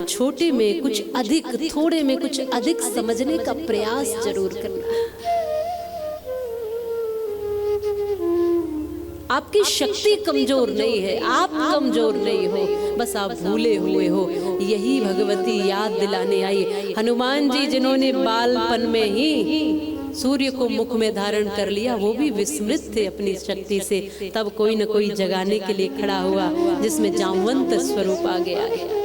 छोटे में कुछ अधिक, थोड़े में कुछ अधिक समझने का प्रयास जरूर करना। आपकी शक्ति कमजोर नहीं है, आप कमजोर नहीं हो, बस आप भूले हुए हो। यही भगवती याद दिलाने आई। हनुमान जी जिन्होंने बालपन में ही सूर्य को मुख में धारण कर लिया, वो भी विस्मृत थे अपनी शक्ति से। तब कोई न कोई जगाने के लिए खड़ा हुआ, जिसमें जामवंत स्वरूप आ गया है।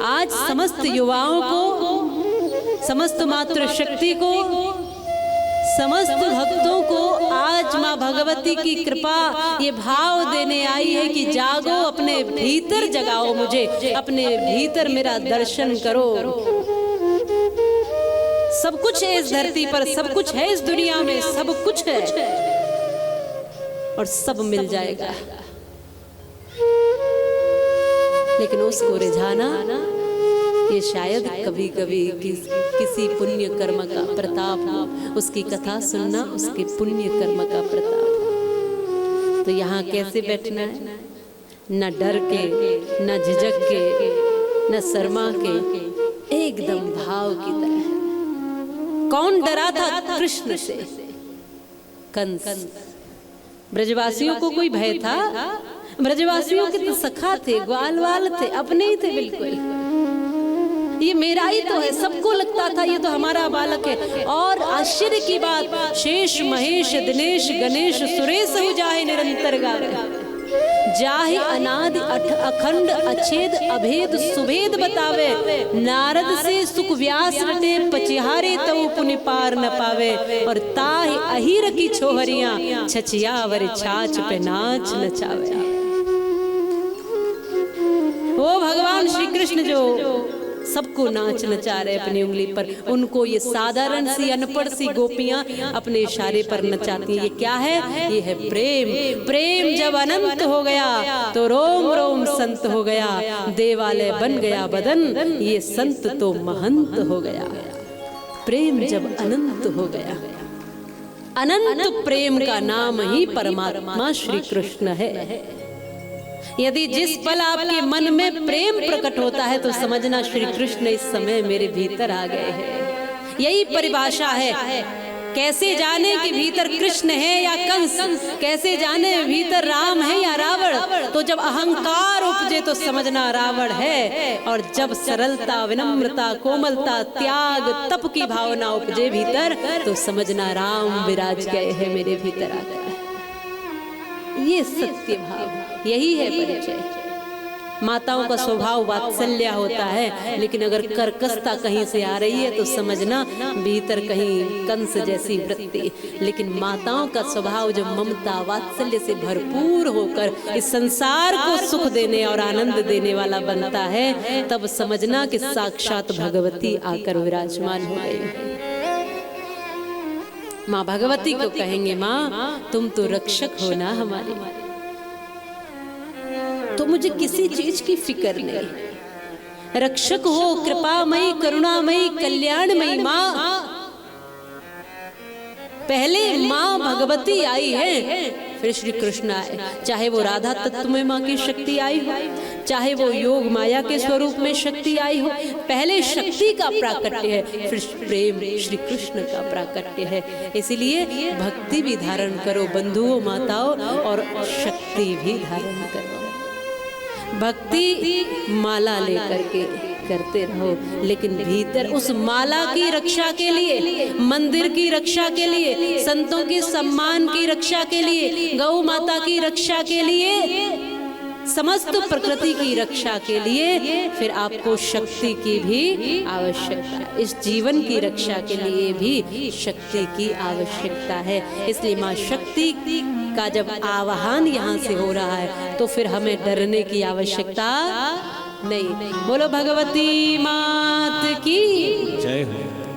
आज समस्त युवाओं को, समस्त मातृ शक्ति को, समस्त भक्तों को आज माँ भगवती की कृपा ये भाव देने आई है कि जागो, अपने भीतर जगाओ मुझे, अपने भीतर मेरा दर्शन करो। सब कुछ है इस धरती पर, सब कुछ है इस दुनिया में, सब कुछ है और सब मिल जाएगा, लेकिन उसको रिझाना ये शायद कभी कभी किसी पुण्य कर्म का प्रताप हो। उसकी कथा सुनना उसके पुण्य कर्म का प्रताप। तो यहाँ कैसे बैठना है? न डर के, न झिझक के, न शर्मा के, एकदम भाव की तरह। कौन डरा था कृष्ण से? कंस। ब्रजवासियों को कोई भय था? ब्रजवासियों के तो सखा थे, ग्वाल वाल थे, अपने ही थे बिल्कुल। ये मेरा ही तो है, सबको लगता था ये तो हमारा बालक है। और आश्चर्य की बात, शेष महेश दिनेश गणेश सुरेश हो जाए निरंतर गावे, जाहि अनादि अखंड अछेद अभेद सुभेद बतावे। नारद से सुख व्यास रटे, पचिहारे तऊ पुनि पार न पावे। और ताहि अहिर की छोहरियां, छछियावर छाछ पे नाच नचावे। वो भगवान श्री कृष्ण जो सबको नाच नचा रहे अपनी उंगली पर, उनको ये साधारण सी अनपढ़ सी गोपियां अपने इशारे पर नचाती हैं। ये क्या है? ये है प्रेम। प्रेम जब अनंत हो गया तो रोम रोम संत हो गया, देवालय बन गया बदन, ये संत तो महंत हो गया। प्रेम जब अनंत हो गया, अनंत प्रेम का नाम ही परमात्मा श्री कृष्ण है। यदि जिस पल आपके मन में प्रेम प्रकट होता है तो समझना श्री कृष्ण इस समय मेरे भीतर आ गए हैं। यही परिभाषा है। कैसे जाने कि भीतर कृष्ण है या कंस? कैसे जाने भीतर राम है या रावण? तो जब अहंकार उपजे तो समझना रावण है, और जब सरलता, विनम्रता, कोमलता, त्याग, तप की भावना उपजे भीतर तो समझना राम विराज गए हैं मेरे भीतर आ गए। ये सत्य भाव, यही है परिचय। माताओं का स्वभाव वात्सल्य होता है, लेकिन अगर कर्कशता कहीं से आ रही है तो समझना भीतर कहीं कंस जैसी वृत्ति। लेकिन माताओं का स्वभाव जो ममता वात्सल्य से भरपूर होकर इस संसार को सुख देने और आनंद देने वाला बनता है, तब समझना कि साक्षात भगवती आकर विराजमान हो गई। माँ भगवती को कहेंगे, माँ तुम तो रक्षक हो ना हमारी, तो मुझे किसी चीज की फिक्र नहीं। रक्षक हो, कृपामयी, करुणामयी, कल्याणमयी माँ। पहले माँ भगवती आई है, फिर श्री कृष्ण आए। चाहे वो राधा तत्व में माँ की शक्ति आई हो, चाहे वो योग माया के स्वरूप में शक्ति आई हो, पहले शक्ति का प्राकट्य है, फिर प्रेम श्री कृष्ण का प्राकट्य है। इसलिए भक्ति भी धारण करो बंधुओं माताओं, और शक्ति भी धारण करो। भक्ति माला लेकर के करते रहो, लेकिन भीतर उस माला की रक्षा के लिए, मंदिर की रक्षा के लिए, संतों के सम्मान की रक्षा के लिए, गौ माता की रक्षा के लिए, समस्त प्रकृति की रक्षा के लिए फिर आपको शक्ति की भी आवश्यकता है। इस जीवन की रक्षा के लिए भी शक्ति की आवश्यकता है। इसलिए माँ शक्ति का जब आवाहन यहाँ से हो रहा है तो फिर हमें डरने की आवश्यकता नहीं। बोलो भगवती मात की जय हो।